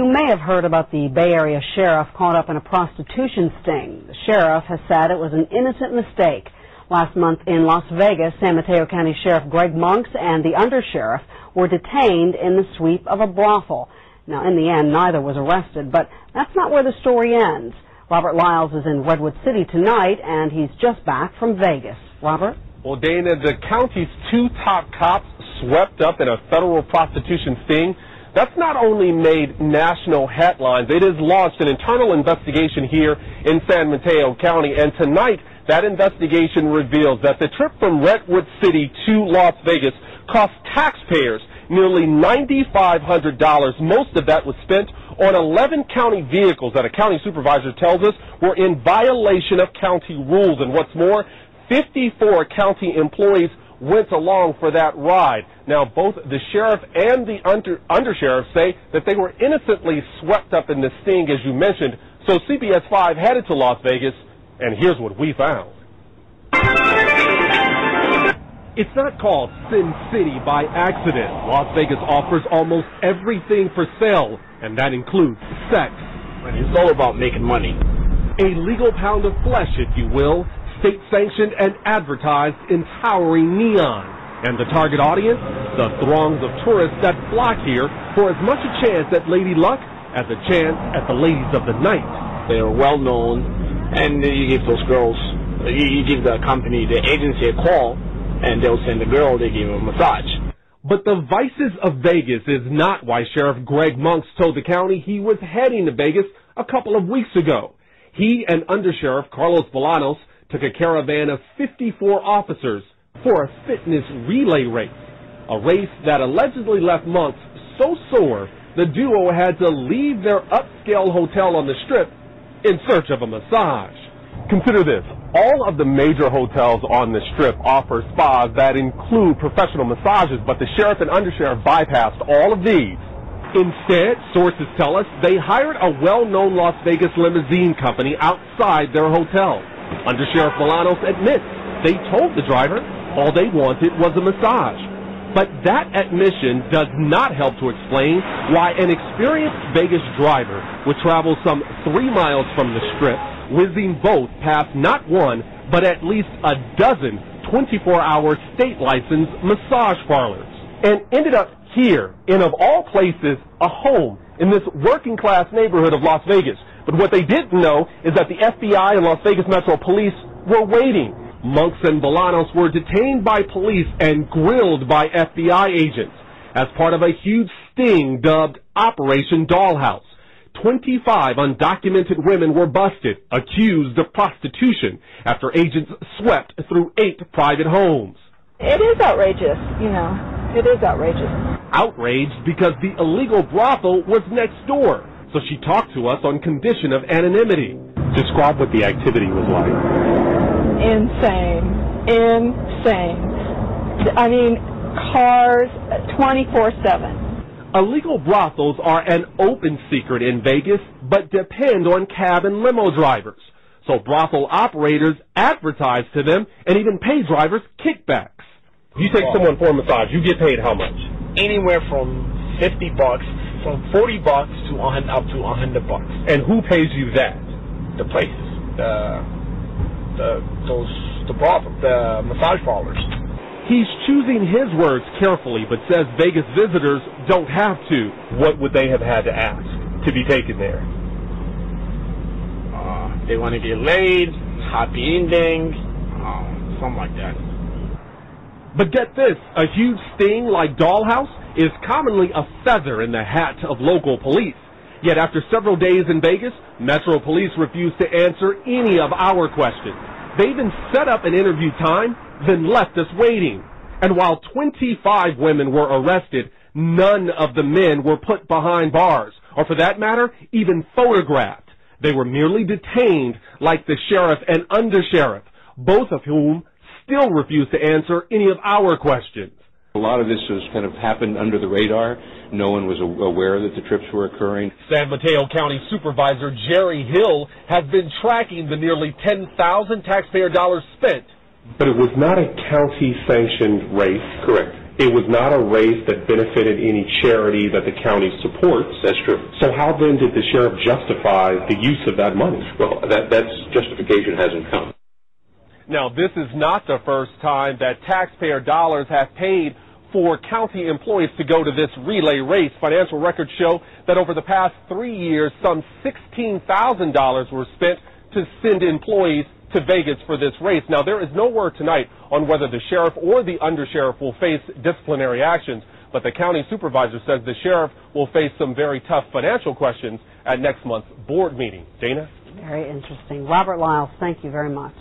You may have heard about the Bay Area sheriff caught up in a prostitution sting. The sheriff has said it was an innocent mistake. Last month in Las Vegas, San Mateo County Sheriff Greg Munks and the undersheriff were detained in the sweep of a brothel. Now, in the end, neither was arrested, but that's not where the story ends. Robert Lyles is in Redwood City tonight, and he's just back from Vegas. Robert? Well, Dana, the county's two top cops swept up in a federal prostitution sting. That's not only made national headlines, it has launched an internal investigation here in San Mateo County, and tonight that investigation reveals that the trip from Redwood City to Las Vegas cost taxpayers nearly $9,500. Most of that was spent on 11 county vehicles that a county supervisor tells us were in violation of county rules. And what's more, 54 county employees went along for that ride. Now, both the sheriff and the undersheriff say that they were innocently swept up in this sting, as you mentioned. So CBS 5 headed to Las Vegas, and here's what we found. It's not called Sin City by accident. Las Vegas offers almost everything for sale, and that includes sex. It's all about making money. A legal pound of flesh, if you will, state-sanctioned and advertised in towering neon. And the target audience? The throngs of tourists that flock here for as much a chance at Lady Luck as a chance at the ladies of the night. They're well known, and you give those girls, you give the company, the agency a call, and they'll send the girl, they give her a massage. But the vices of Vegas is not why Sheriff Greg Munks told the county he was heading to Vegas a couple of weeks ago. He and Undersheriff Carlos Bolanos took a caravan of 54 officers for a fitness relay race, a race that allegedly left Munks so sore the duo had to leave their upscale hotel on the Strip in search of a massage. Consider this. All of the major hotels on the Strip offer spas that include professional massages, but the sheriff and undersheriff bypassed all of these. Instead, sources tell us they hired a well-known Las Vegas limousine company outside their hotel. Undersheriff Bolanos admits they told the driver all they wanted was a massage. But that admission does not help to explain why an experienced Vegas driver would travel some 3 miles from the Strip, whizzing both past not one, but at least a dozen 24-hour state-licensed massage parlors, and ended up here in, of all places, a home in this working-class neighborhood of Las Vegas. But what they didn't know is that the FBI and Las Vegas Metro Police were waiting. Munks and Bolanos were detained by police and grilled by FBI agents as part of a huge sting dubbed Operation Dollhouse. 25 undocumented women were busted, accused of prostitution, after agents swept through 8 private homes. It is outrageous, It is outrageous. Outraged because the illegal brothel was next door, so she talked to us on condition of anonymity. Describe what the activity was like. Insane. I mean, cars 24/7. Illegal brothels are an open secret in Vegas, but depend on cab and limo drivers. So brothel operators advertise to them and even pay drivers kickbacks. You take someone for a massage, you get paid how much? Anywhere from $50, from $40 to up to $100. And who pays you that? The places, the massage parlors. He's choosing his words carefully, but says Vegas visitors don't have to. What would they have had to ask to be taken there? They want to get laid, happy ending, something like that. But get this, a huge sting like Dollhouse is commonly a feather in the hat of local police. Yet after several days in Vegas, Metro Police refused to answer any of our questions. They even set up an interview time, then left us waiting. And while 25 women were arrested, none of the men were put behind bars, or for that matter, even photographed. They were merely detained like the sheriff and undersheriff, both of whom still refuse to answer any of our questions. A lot of this has kind of happened under the radar. No one was aware that the trips were occurring. San Mateo County Supervisor Jerry Hill has been tracking the nearly 10,000 taxpayer dollars spent. But it was not a county-sanctioned race. Correct. It was not a race that benefited any charity that the county supports. That's true. So how then did the sheriff justify the use of that money? Well, that's justification hasn't come. Now, this is not the first time that taxpayer dollars have paid for county employees to go to this relay race. Financial records show that over the past 3 years, some $16,000 were spent to send employees to Vegas for this race. Now, there is no word tonight on whether the sheriff or the undersheriff will face disciplinary actions, but the county supervisor says the sheriff will face some very tough financial questions at next month's board meeting. Dana? Very interesting. Robert Lyles, thank you very much.